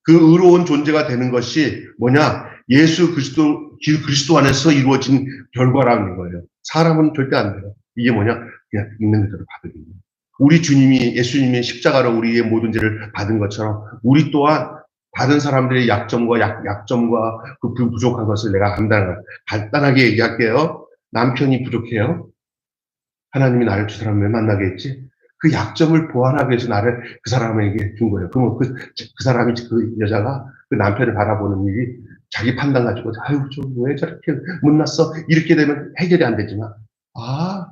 그 의로운 존재가 되는 것이 뭐냐? 예수 그리스도 안에서 이루어진 결과라는 거예요. 사람은 절대 안 돼요. 이게 뭐냐? 그냥 있는 그대로 받으는 거예요. 우리 예수님이 십자가로 우리의 모든 죄를 받은 것처럼 우리 또한 받은 사람들의 약점과 그 부족한 것을 내가 간단하게 얘기할게요. 남편이 부족해요. 하나님이 나를 두 사람을 만나게 했지. 그 약점을 보완하기 위해서 나를 그 사람에게 준 거예요. 그러면 그 사람이, 그 여자가 그 남편을 바라보는 일이 자기 판단 가지고, 아유, 좀 왜 저렇게 못났어? 이렇게 되면 해결이 안 되지만, 아,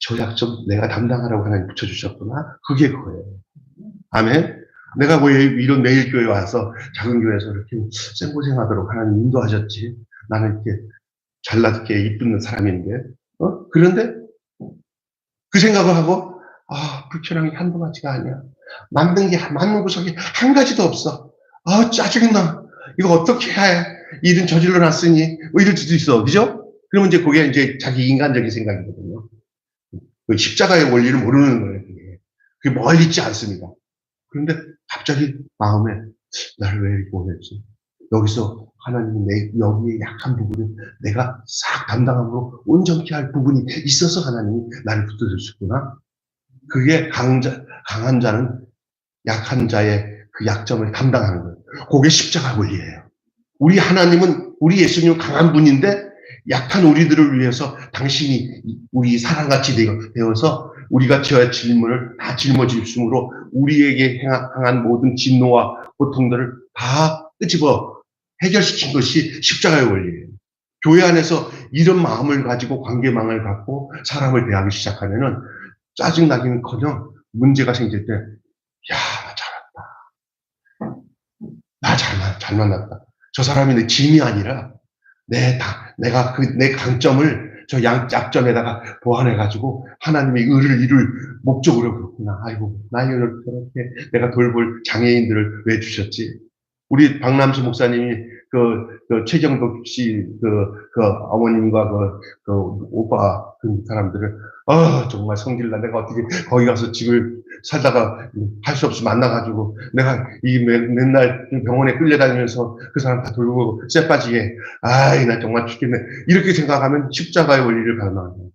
저 약점 내가 담당하라고 하나님 붙여주셨구나. 그게 그거예요. 아멘. 내가 왜 이런 매일교회 와서 작은 교회에서 이렇게 생고생하도록 하나님 인도하셨지. 나는 이렇게 잘나게 이쁜 사람인데, 그런데 그 생각을 하고, 아, 불편한 게 한두 가지가 아니야. 맞는 구석이 한 가지도 없어. 아, 짜증나. 이거 어떻게 해? 일은 저질러 놨으니. 뭐 이럴 수도 있어. 그죠? 그러면 이제 그게 이제 자기 인간적인 생각이거든요. 그 십자가의 원리를 모르는 거예요, 그게. 그게 멀리 있지 않습니다. 그런데 갑자기 마음에, 나를 왜 이렇게 보냈지? 여기서 하나님이 여기에 약한 부분을 내가 싹 담당함으로 온전케 할 부분이 있어서 하나님이 나를 붙들어주셨구나. 그게 강한 자는 약한 자의 그 약점을 담당하는 거예요. 그게 십자가 원리예요. 우리 하나님은, 우리 예수님은 강한 분인데 약한 우리들을 위해서 당신이 우리 사람같이 되어서 우리가 저의 질문을 다 짊어지심으로 우리에게 행한 모든 진노와 고통들을 다 끄집어 해결시킨 것이 십자가의 원리예요. 교회 안에서 이런 마음을 가지고 관계망을 갖고 사람을 대하기 시작하면은 짜증나기는커녕 문제가 생길 때, 야, 나 잘 만났다. 저 사람이 내 짐이 아니라 내가 내 강점을 저 약점에다가 보완해가지고 하나님의 의를 이룰 목적으로 그렇구나. 아이고, 나에게 그렇게 내가 돌볼 장애인들을 왜 주셨지? 우리 박남수 목사님이 최경덕 씨, 어머님과 오빠, 그 사람들을, 정말 성질나. 내가 어떻게 거기 가서 집을 살다가 할 수 없이 만나가지고, 내가 맨날 병원에 끌려다니면서 그 사람 다 돌보고, 쇠 빠지게, 나 정말 죽겠네. 이렇게 생각하면 십자가의 원리를 발견하는 거예요.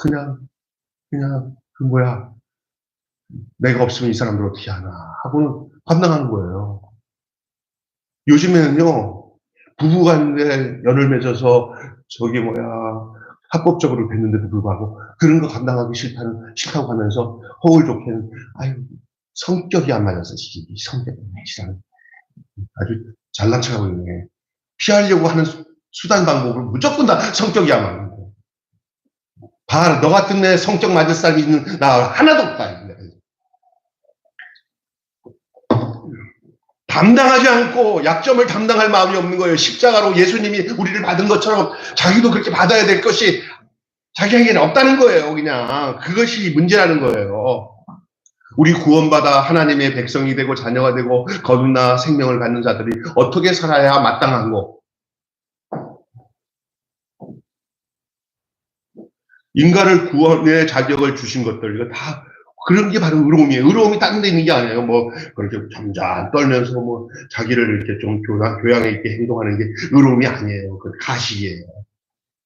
그냥, 내가 없으면 이 사람들 어떻게 하나 하고는 감당하는 거예요. 요즘에는요, 부부간에 연을 맺어서 합법적으로 됐는데도 불구하고 그런 거 감당하기 싫다고 하면서 허울 좋게는 성격이 안 맞아서 성격이 아주 잘난 척하고 있네. 피하려고 하는 수단 방법을 무조건 다 성격이 안 맞는 거야. 봐, 너 같은 애 성격 맞을 사람이 있는 나 하나도 없다. 담당하지 않고 약점을 담당할 마음이 없는 거예요. 십자가로 예수님이 우리를 받은 것처럼 자기도 그렇게 받아야 될 것이 자기에게는 없다는 거예요. 그냥 그것이 문제라는 거예요. 우리 구원받아 하나님의 백성이 되고 자녀가 되고 거듭나 생명을 갖는 자들이 어떻게 살아야 마땅한고, 인간을 구원의 자격을 주신 것들, 이거 다 그런 게 바로 의로움이에요. 의로움이 다른 데 있는 게 아니에요. 그렇게 잠잠 떨면서 자기를 이렇게 좀 교양에 있게 행동하는 게 의로움이 아니에요. 그 가식이에요.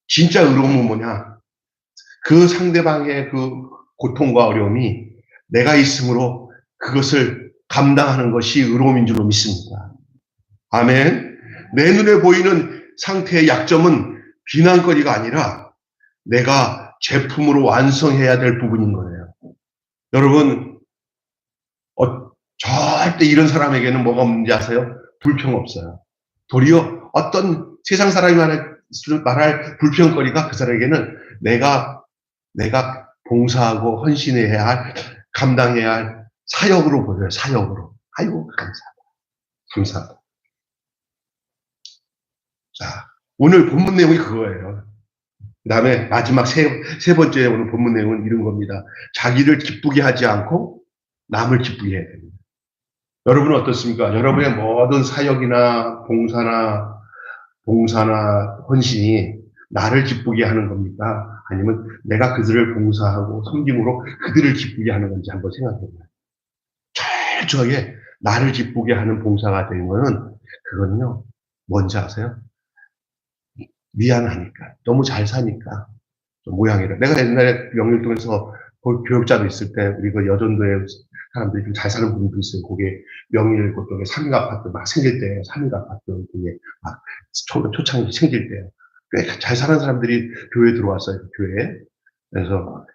진짜 의로움은 뭐냐? 그 상대방의 그 고통과 어려움이 내가 있으므로 그것을 감당하는 것이 의로움인 줄로 믿습니다. 아멘. 내 눈에 보이는 상태의 약점은 비난거리가 아니라 내가 제품으로 완성해야 될 부분인 거예요. 여러분, 절대 이런 사람에게는 뭐가 없는지 아세요? 불평 없어요. 도리어 어떤 세상 사람이 말할 불평거리가 그 사람에게는 내가 봉사하고 헌신해야 할, 감당해야 할 사역으로 보여요. 사역으로. 아이고, 감사하다. 자, 오늘 본문 내용이 그거예요. 그 다음에 마지막 세 번째 오늘 본문 내용은 이런 겁니다. 자기를 기쁘게 하지 않고 남을 기쁘게 해야 됩니다. 여러분은 어떻습니까? 여러분의 모든 사역이나 봉사나 헌신이 나를 기쁘게 하는 겁니까? 아니면 내가 그들을 봉사하고 섬김으로 그들을 기쁘게 하는 건지 한번 생각해 봐요. 철저하게 나를 기쁘게 하는 봉사가 되는 거는, 그거는요, 뭔지 아세요? 미안하니까, 너무 잘 사니까, 모양이라. 내가 옛날에 명일동에서 교육자도 있을 때, 우리 그 여전도에 사람들이 좀 잘 사는 분들도 있어요. 그게 명일 그쪽에 3일 아파트 막 생길 때, 3일 아파트 그게 막 초창기 생길 때, 꽤 잘 사는 사람들이 교회에 들어왔어요. 그 교회에.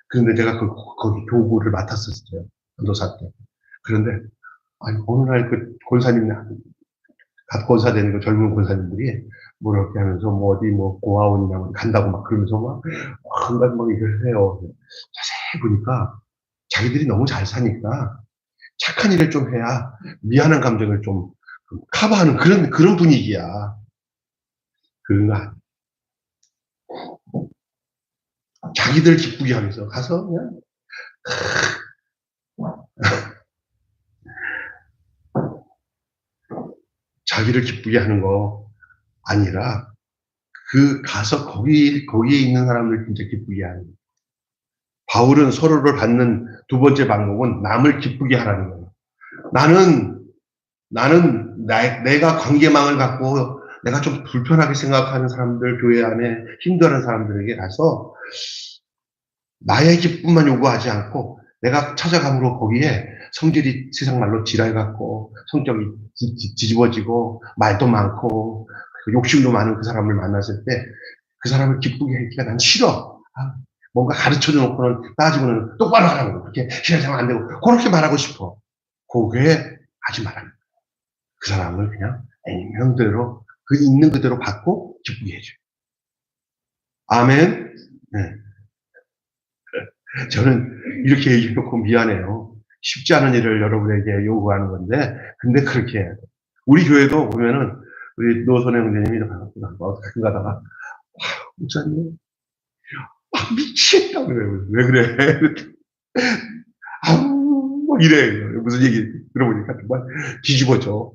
그런데 제가 거기 교구를 맡았었어요. 전도사 때. 그런데, 어느 날 그 권사님이 갓 권사되는 그 젊은 권사님들이 뭐 이렇게 하면서 뭐 어디 뭐 고아원이나 뭐 간다고 막 그러면서 막 한가지 막 이걸 해요. 자세히 보니까 자기들이 너무 잘 사니까 착한 일을 좀 해야 미안한 감정을 좀 커버하는 그런 분위기야. 그런 거 아니야. 자기들 기쁘게 하면서 가서 그냥 자기를 기쁘게 하는 거 아니라 가서 거기에 있는 사람들 진짜 기쁘게 하는 거예요. 바울은 서로를 받는 두 번째 방법은 남을 기쁘게 하라는 거예요. 내가 관계망을 갖고 내가 좀 불편하게 생각하는 사람들, 교회 안에 힘들어하는 사람들에게 가서 나의 기쁨만 요구하지 않고 내가 찾아감으로 거기에 성질이 세상 말로 지랄 같고 성격이 뒤집어지고 말도 많고 욕심도 많은 그 사람을 만났을 때 그 사람을 기쁘게 하기가 난 싫어. 뭔가 가르쳐 놓고는 따지고는 똑바로 하라고. 그렇게 신앙생활 안 되고 그렇게 말하고 싶어. 그게 하지 말아요. 그 사람을 그냥 있는 대로 그 있는 그대로 받고 기쁘게 해줘요. 아멘. 네. 저는 이렇게 얘기해놓고 미안해요. 쉽지 않은 일을 여러분에게 요구하는 건데, 근데 그렇게 해야 돼. 우리 교회도 보면은, 우리 노선혜 형제님이 가끔 가다가, 목사님, 미치겠다. 그래요. 왜 그래? 아우, 막 이래. 무슨 얘기 들어보니까 정말 뒤집어져.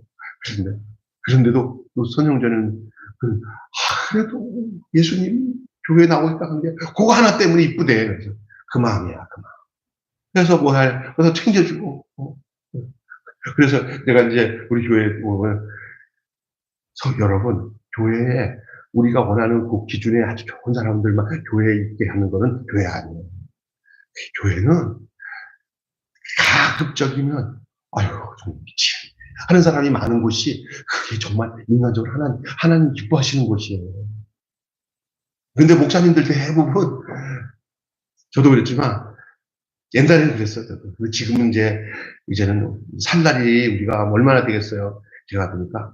그런데도 노선혜 형제는, 그래도 예수님 교회 나오겠다 한 게, 그거 하나 때문에 이쁘대. 그래서 그 마음이야, 그 마음. 그래서 그래서 챙겨주고. 그래서 내가 이제 우리 교회 보면, 여러분, 교회에 우리가 원하는 그 기준에 아주 좋은 사람들만 교회에 있게 하는 거는 교회 아니에요. 교회는 가급적이면, 아유, 좀 미치겠네. 하는 사람이 많은 곳이 그게 정말 인간적으로 하나님 기뻐하시는 곳이에요. 근데 목사님들 대부분, 저도 그랬지만, 옛날에는 그랬어요. 지금은 이제는 살 날이 우리가 얼마나 되겠어요. 제가 보니까,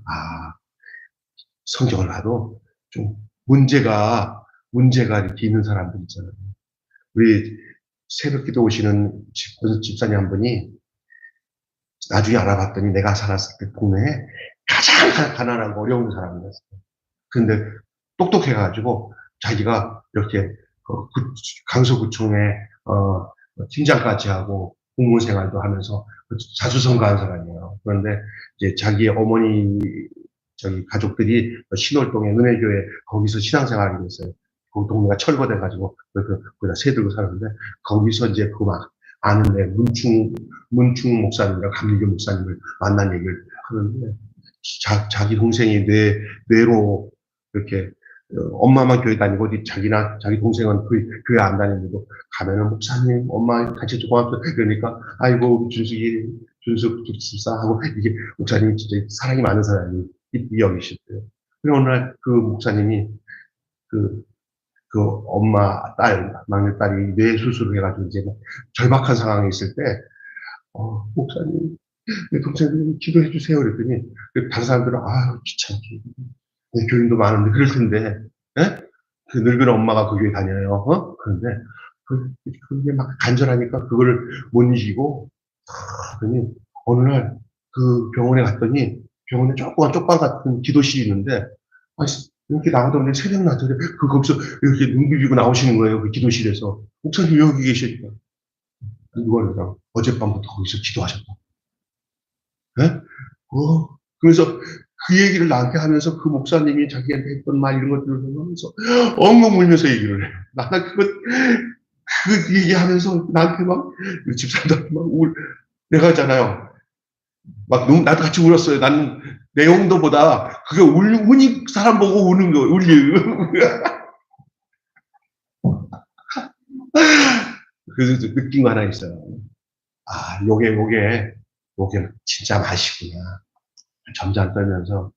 성경을 봐도 좀 문제가 이렇게 있는 사람들 있잖아요. 우리 새벽 기도 오시는 집사님 한 분이 나중에 알아봤더니 내가 살았을 때 동네에 가장 가난하고 어려운 사람이었어요. 근데 똑똑해가지고 자기가 이렇게 강서구청에 팀장까지 하고 공무원 생활도 하면서 자수성가한 사람이에요. 그런데 이제 자기 어머니 가족들이 신월동에 은혜교회 거기서 신앙생활을 했어요. 그 동네가 철거돼가지고 거기다 새 들고 살았는데 거기서 이제 그 막 아는데 문충 목사님이랑 감리교 목사님을 만난 얘기를 하는데 자기 동생이 뇌로 이렇게 엄마만 교회 다니고 자기 동생은 교회 안 다니고 가면은 목사님 엄마 같이 고맙다 그러니까 아이고 준숙 집사 하고 이게 목사님이 진짜 사랑이 많은 사람이 이쁘게 여기셨대요. 그리고 어느 날 그 목사님이 그 막내딸이 뇌 수술을 해가지고 이제 절박한 상황에 있을 때 목사님 내 동생들 기도해 주세요 그랬더니 다른 사람들은 귀찮게 교인도 많은데 그럴 텐데 예? 그 늙은 엄마가 그 교회 다녀요. 그런데 그게 막 간절하니까 그거를 못 이기고 그러니 어느 날 그 병원에 갔더니 병원에 조그만 쪽방 같은 기도실이 있는데 이렇게 나오더니 새벽 낮에 거기서 이렇게 눈 비비고 나오시는 거예요. 그 기도실에서. 목사님 여기 계시니까. 누가 어젯밤부터 거기서 기도하셨다. 네? 그래서 그 얘기를 나한테 하면서 그 목사님이 자기한테 했던 말 이런 것들을 하면서 엉엉 울면서 얘기를 해요. 나는 그 얘기하면서 나한테 집사람한테 내가 했잖아요. 나도 같이 울었어요. 나는 내용도보다 그게 우니 사람 보고 우는 거, 그래서 느낀 거 하나 있어요. 요게 진짜 맛이구나. 점잖 떨면서,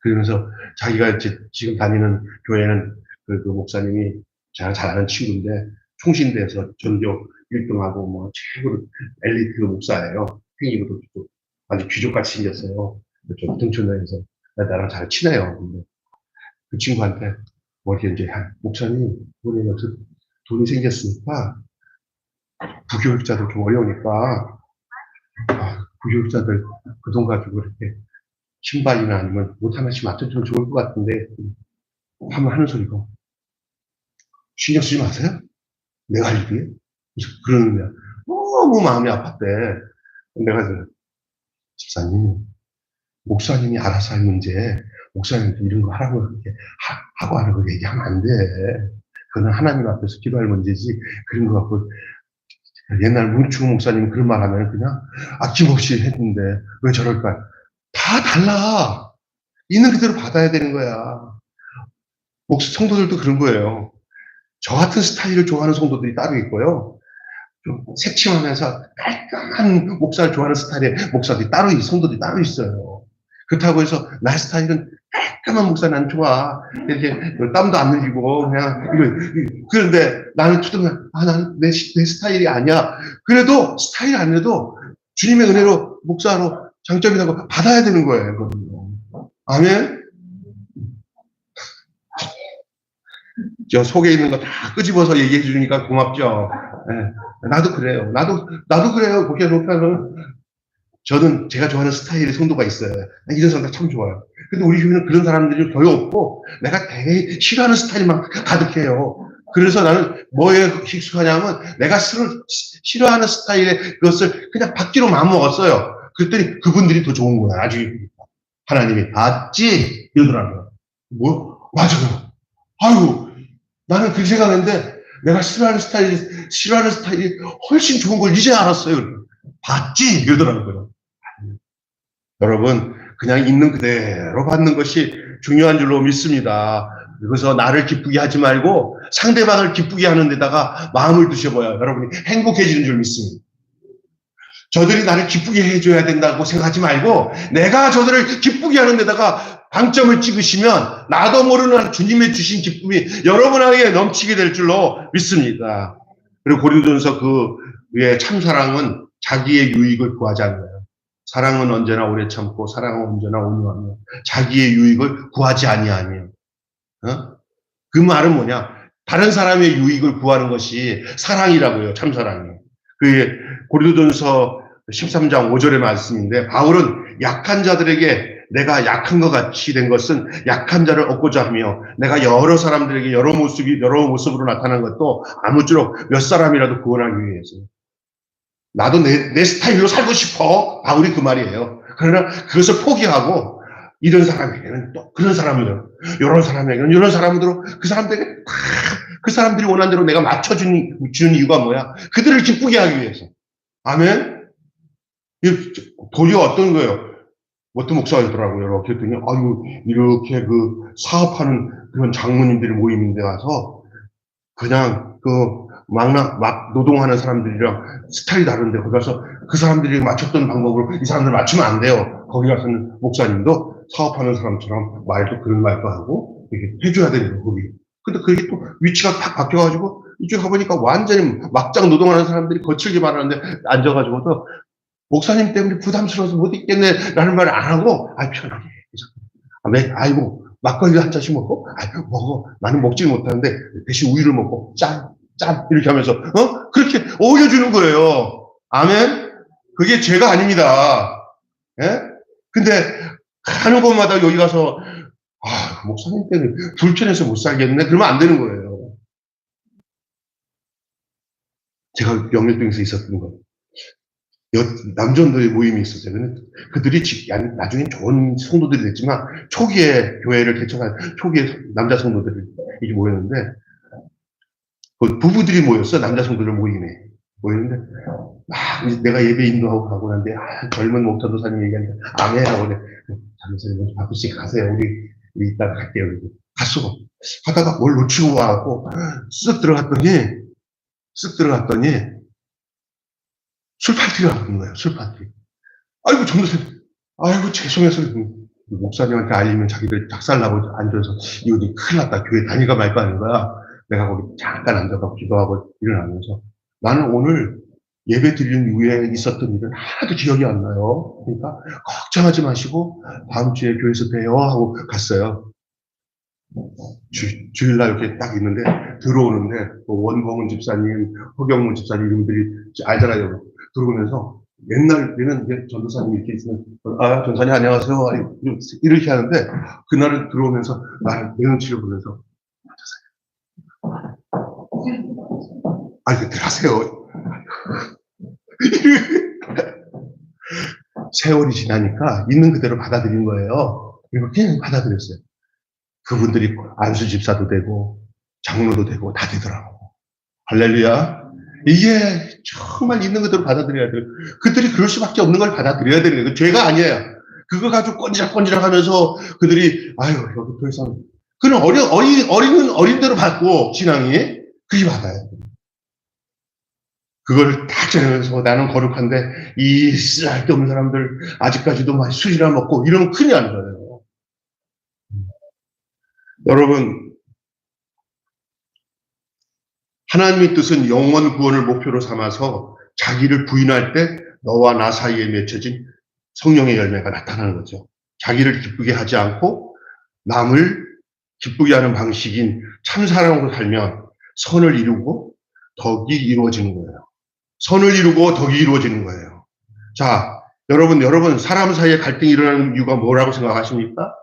그러면서 자기가 지금 다니는 교회는 그 목사님이 제가 잘 아는 친구인데, 총신대에서 전교 1등하고 뭐 최고로 엘리트 목사예요. 생기고도 아주 귀족같이 생겼어요. 저 등촌에서 나랑 잘 친해요. 근데 그 친구한테 뭐 이렇게 이제 목사님 이번에 돈이 생겼으니까 부교육자들 좀 어려우니까 부교육자들 그 돈 가지고 이렇게 신발이나 아니면 옷 하나씩 맞춰주면 좋을 것 같은데 하면 하는 소리가 신경 쓰지 마세요. 내가 할 일이에요. 그러는 거야. 너무 마음이 아팠대. 내가 집사님, 목사님이 알아서 할 문제, 목사님한테 이런 거 하라고 그렇게 하고 하는 거 얘기하면 안 돼. 그건 하나님 앞에서 기도할 문제지. 그런 거 갖고 옛날 문충 목사님 그런 말 하면 그냥 아낌없이 했는데 왜 저럴까? 다 달라. 있는 그대로 받아야 되는 거야. 성도들도 그런 거예요. 저 같은 스타일을 좋아하는 성도들이 따로 있고요. 좀 새침하면서 깔끔한 목사를 좋아하는 스타일의 목사들이 따로, 성도들이 따로 있어요. 그렇다고 해서 나 스타일은 깔끔한 목사 난 좋아. 이렇게 땀도 안 흘리고 그냥 그런데 나는 투덜면 나는 내 스타일이 아니야. 그래도 스타일 아니어도 주님의 은혜로 목사로 장점이라고 받아야 되는 거예요. 아멘. 저 속에 있는 거 다 끄집어서 얘기해 주니까 고맙죠. 네. 나도 그래요. 나도 그래요. 그렇게 생각하면 저는 제가 좋아하는 스타일의 성도가 있어요. 이런 성도 참 좋아요. 근데 우리 교회는 그런 사람들이 거의 없고 내가 되게 싫어하는 스타일만 가득해요. 그래서 나는 뭐에 익숙하냐면 내가 싫어하는 스타일의 그것을 그냥 받기로 마음먹었어요. 그랬더니 그분들이 더 좋은 거야. 나중에 하나님이 봤지? 이러더라고요. 뭐? 맞아요. 아유, 나는 그렇게 생각했는데 내가 싫어하는 스타일이 훨씬 좋은 걸 이제 알았어요. 봤지? 이러더라고요. 여러분, 그냥 있는 그대로 받는 것이 중요한 줄로 믿습니다. 그래서 나를 기쁘게 하지 말고 상대방을 기쁘게 하는 데다가 마음을 두셔봐야 여러분이 행복해지는 줄 믿습니다. 저들이 나를 기쁘게 해줘야 된다고 생각하지 말고 내가 저들을 기쁘게 하는 데다가 방점을 찍으시면 나도 모르는 주님의 주신 기쁨이 여러분에게 넘치게 될 줄로 믿습니다. 그리고 고린도전서 그 위에 참사랑은 자기의 유익을 구하지 않아요. 사랑은 언제나 오래 참고 사랑은 언제나 온유하며 자기의 유익을 구하지 아니하며. 그 말은 뭐냐? 다른 사람의 유익을 구하는 것이 사랑이라고요. 참사랑이. 그 고린도전서 13장 5절의 말씀인데 바울은 약한 자들에게 내가 약한 것 같이 된 것은 약한 자를 얻고자 하며 내가 여러 사람들에게 여러 모습으로 나타난 것도 아무쪼록 몇 사람이라도 구원하기 위해서. 나도 내 스타일로 살고 싶어. 바울이 그 말이에요. 그러나 그것을 포기하고 이런 사람에게는 또 그런 사람으로, 이런 사람에게는 이런 사람으로 그 사람들에게 그 사람들이 원하는 대로 내가 맞춰주는 이유가 뭐야? 그들을 기쁘게 하기 위해서. 아멘? 도리어 어떤 거예요? 어떤 목사가 있더라고요. 그랬더니, 아유, 이렇게 그 사업하는 그런 장모님들이 모임인데 가서 그냥 막 노동하는 사람들이랑 스타일이 다른데 거기 가서 그 사람들이 맞췄던 방법으로 이 사람들 맞추면 안 돼요. 거기 가서는 목사님도 사업하는 사람처럼 그런 말도 하고 이렇게 해줘야 되는 거예요. 거기. 근데 그게 또 위치가 탁 바뀌어가지고 이쪽에 가보니까 완전히 막장 노동하는 사람들이 거칠게 말하는데 앉아가지고도 목사님 때문에 부담스러워서 못 있겠네 라는 말을 안 하고 편하게 아이고 막걸리 한 잔씩 먹고 먹어 나는 먹지 못하는데 대신 우유를 먹고 짠 이렇게 하면서 그렇게 어울려주는 거예요. 아멘. 그게 죄가 아닙니다. 예? 근데 가는 곳마다 여기 가서 목사님 때문에 불편해서 못 살겠네 그러면 안 되는 거예요. 제가 영일동에서 있었던 거 남전도의 모임이 있었어요. 그들이 나중에 좋은 성도들이 됐지만 초기에 교회를 개척한 초기에 남자 성도들이 이렇게 모였는데 부부들이 모였어. 남자 성도들 모이는데 내가 예배 인도하고 가고 난데 젊은 목사도사님 얘기하니까 아멘하고 잠시만요 먼저 바쁘시게 가세요. 우리 이따가 갈게요. 갔어. 하다가 뭘 놓치고 와갖고 쓱 들어갔더니 술 파티를 하는 거예요. 술 파티. 아이고 전도사님 아이고 죄송해서 목사님한테 알리면 자기들 작살나고 앉아서 이거 큰일 났다. 교회 다니가 말까 하는 거야. 내가 거기 잠깐 앉아서 기도하고 일어나면서 나는 오늘 예배 드리는 이후에 있었던 일은 하나도 기억이 안 나요. 그러니까 걱정하지 마시고 다음 주에 교회에서 봬요 하고 갔어요. 주일날 이렇게 딱 있는데 들어오는데 원봉은 집사님, 허경문 집사님 이름들이 알잖아요. 들어오면서 옛날에는 이제 전도사님이 이렇게 있으면 전사님 안녕하세요 이렇게 하는데 그날은 들어오면서 나를 내 눈치를 보면서 그들 하세요. 세월이 지나니까 있는 그대로 받아들인 거예요. 그리고 그냥 받아들였어요. 그분들이 안수 집사도 되고 장로도 되고 다 되더라고. 할렐루야. 이게 정말 있는 그대로 받아들여야 돼요. 그들이 그럴 수밖에 없는 걸 받아들여야 되는 거예요. 죄가 아니에요. 그거 가지고 꼰지락꼰지락 하면서 그들이 여기 더 이상 그는 어린 대로 받고 신앙이 그렇게 받아요. 그걸 딱 전하면서 나는 거룩한데 이 쓸데없는 사람들 아직까지도 막 술이나 먹고 이러면 큰일 나는 거예요. 여러분, 하나님의 뜻은 영원 구원을 목표로 삼아서 자기를 부인할 때 너와 나 사이에 맺혀진 성령의 열매가 나타나는 거죠. 자기를 기쁘게 하지 않고 남을 기쁘게 하는 방식인 참사랑으로 살면 선을 이루고 덕이 이루어지는 거예요. 선을 이루고 덕이 이루어지는 거예요. 자, 여러분 사람 사이에 갈등이 일어나는 이유가 뭐라고 생각하십니까?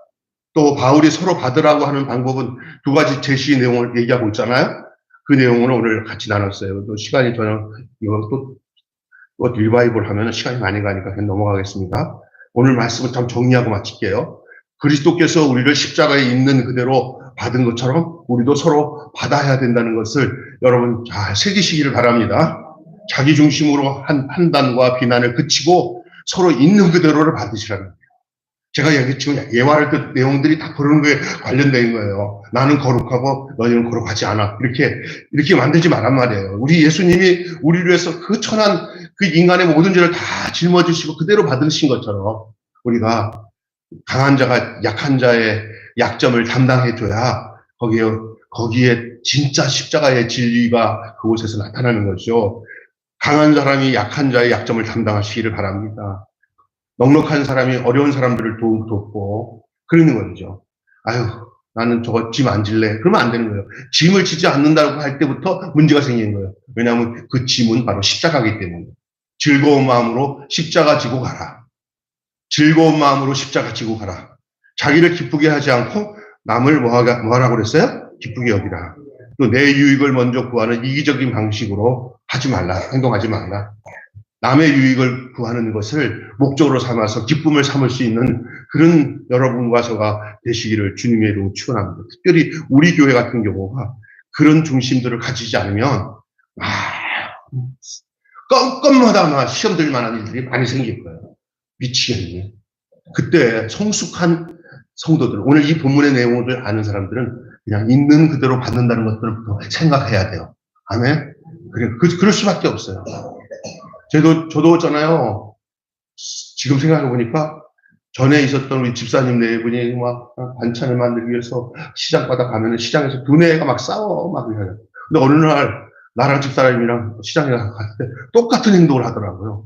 또 바울이 서로 받으라고 하는 방법은 두 가지 제시 내용을 얘기하고 있잖아요. 그 내용을 오늘 같이 나눴어요. 또 시간이 저는 이거 또 리바이벌 하면 시간이 많이 가니까 그냥 넘어가겠습니다. 오늘 말씀을 좀 정리하고 마칠게요. 그리스도께서 우리를 십자가에 있는 그대로 받은 것처럼 우리도 서로 받아야 된다는 것을 여러분 잘 새기시기를 바랍니다. 자기 중심으로 한 판단과 비난을 그치고 서로 있는 그대로를 받으시라는 거예요. 제가 지금 예화를 뜻 내용들이 다 그런 거에 관련된 거예요. 나는 거룩하고 너희는 거룩하지 않아. 이렇게 만들지 말란 말이에요. 우리 예수님이 우리를 위해서 그 천한 그 인간의 모든 죄를 다 짊어지시고 그대로 받으신 것처럼 우리가 강한 자가 약한 자의 약점을 담당해줘야 거기에 진짜 십자가의 진리가 그곳에서 나타나는 거죠. 강한 사람이 약한 자의 약점을 담당하시기를 바랍니다. 넉넉한 사람이 어려운 사람들을 돕고 그러는 거죠. 나는 저거 짐 안 질래. 그러면 안 되는 거예요. 짐을 지지 않는다고 할 때부터 문제가 생기는 거예요. 왜냐하면 그 짐은 바로 십자가이기 때문에. 즐거운 마음으로 십자가 지고 가라. 즐거운 마음으로 십자가 지고 가라. 자기를 기쁘게 하지 않고 남을 뭐하라고 그랬어요? 기쁘게 여기라. 또 내 유익을 먼저 구하는 이기적인 방식으로 하지 말라. 행동하지 말라. 남의 유익을 구하는 것을 목적으로 삼아서 기쁨을 삼을 수 있는 그런 여러분과 저가 되시기를 주님의 이름으로 축원합니다. 특별히 우리 교회 같은 경우가 그런 중심들을 가지지 않으면 건건마다 막 시험 들 만한 일들이 많이 생길 거예요. 미치겠네. 그때 성숙한 성도들, 오늘 이 본문의 내용을 아는 사람들은 그냥 있는 그대로 받는다는 것들을 생각해야 돼요. 아멘? 그럴 수밖에 없어요. 저도 있잖아요. 지금 생각해보니까 전에 있었던 우리 집사님 네 분이 막 반찬을 만들기 위해서 시장바닥 가면은 시장에서 두뇌가 막 싸워 막 이래요. 근데 어느 날 나랑 집사람이랑 시장에 갔을 때 똑같은 행동을 하더라고요.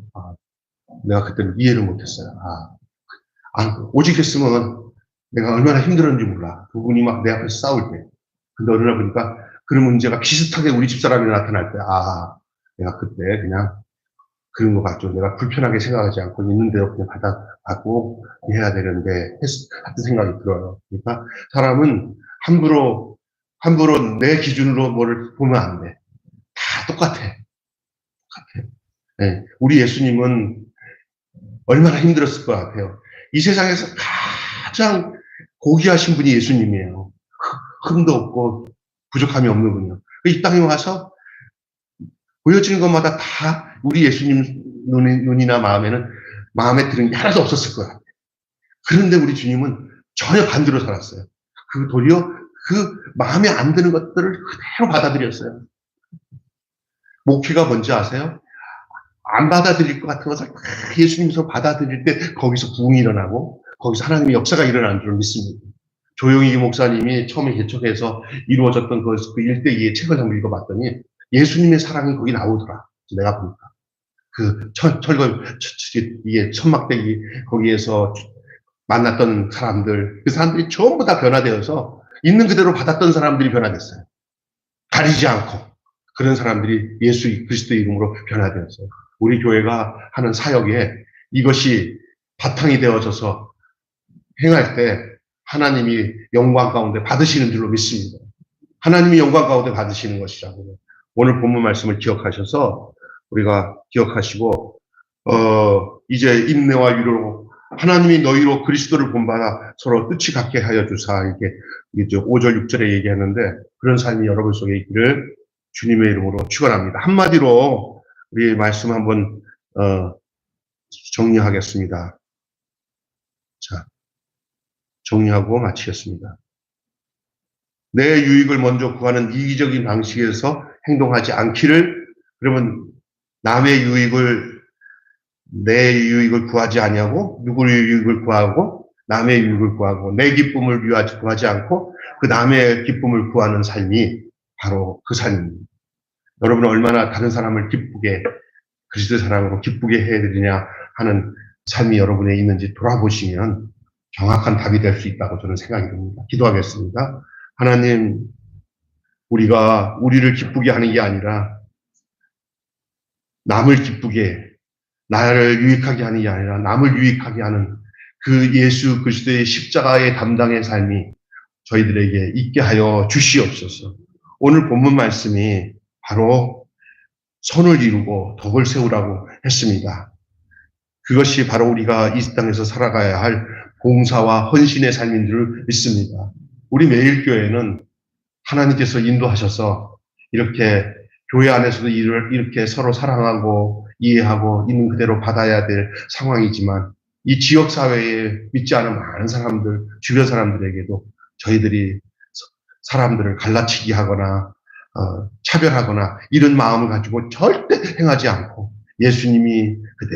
내가 그때는 이해를 못했어요. 오직 했으면 내가 얼마나 힘들었는지 몰라. 두 분이 막 내 앞에서 싸울 때. 근데 어느 날 보니까 그런 문제가 비슷하게 우리 집사람이 나타날 때, 내가 그때 그냥 그런 것 같죠. 내가 불편하게 생각하지 않고 있는 대로 그냥 받고 해야 되는데, 같은 생각이 들어요. 그러니까 사람은 함부로 내 기준으로 뭐를 보면 안 돼. 다 똑같아. 네. 우리 예수님은 얼마나 힘들었을 것 같아요. 이 세상에서 가장 고귀하신 분이 예수님이에요. 흠도 없고 부족함이 없는 분이요. 이 땅에 와서 보여지는 것마다 다 우리 예수님 눈이나 마음에 드는 게 하나도 없었을 것 같아요. 그런데 우리 주님은 전혀 반대로 살았어요. 도리어 그 마음에 안 드는 것들을 그대로 받아들였어요. 목회가 뭔지 아세요? 안 받아들일 것 같은 것을 예수님께서 받아들일 때 거기서 부흥이 일어나고 거기서 하나님의 역사가 일어나는 줄 믿습니다. 조용희 목사님이 처음에 개척해서 이루어졌던 그 1대2의 책을 한번 읽어봤더니 예수님의 사랑이 거기 나오더라. 내가 보니까. 이게 천막대기 거기에서 만났던 사람들, 그 사람들이 전부 다 변화되어서 있는 그대로 받았던 사람들이 변화됐어요. 가리지 않고 그런 사람들이 예수 그리스도의 이름으로 변화되었어요. 우리 교회가 하는 사역에 이것이 바탕이 되어져서 행할 때 하나님이 영광 가운데 받으시는 줄로 믿습니다. 하나님이 영광 가운데 받으시는 것이라고요. 오늘 본문 말씀을 기억하셔서 우리가 기억하시고 이제 인내와 위로로 하나님이 너희로 그리스도를 본받아 서로 뜻이 같게 하여 주사 이게 5절 6절에 얘기하는데 그런 삶이 여러분 속에 있기를 주님의 이름으로 축원합니다. 한마디로 우리 말씀 한번 정리하겠습니다. 자, 정리하고 마치겠습니다. 내 유익을 먼저 구하는 이기적인 방식에서 행동하지 않기를, 그러면 남의 유익을, 내 유익을 구하지 아니하고 누구의 유익을 구하고 남의 유익을 구하고 내 기쁨을 구하지 않고 그 남의 기쁨을 구하는 삶이 바로 그 삶입니다. 여러분은 얼마나 다른 사람을 기쁘게, 그리스도의 사랑으로 기쁘게 해야 되느냐 하는 삶이 여러분에 있는지 돌아보시면 정확한 답이 될 수 있다고 저는 생각이 듭니다. 기도하겠습니다. 하나님, 우리가 우리를 기쁘게 하는 게 아니라 남을 기쁘게, 나를 유익하게 하는 게 아니라 남을 유익하게 하는 그 예수 그리스도의 십자가의 담당의 삶이 저희들에게 있게 하여 주시옵소서. 오늘 본문 말씀이 바로 선을 이루고 덕을 세우라고 했습니다. 그것이 바로 우리가 이 땅에서 살아가야 할 봉사와 헌신의 삶인 줄 믿습니다. 우리 매일교회는 하나님께서 인도하셔서 이렇게 교회 안에서도 이렇게 서로 사랑하고 이해하고 있는 그대로 받아야 될 상황이지만 이 지역사회에 믿지 않은 많은 사람들, 주변 사람들에게도 저희들이 사람들을 갈라치기 하거나 차별하거나 이런 마음을 가지고 절대 행하지 않고 예수님이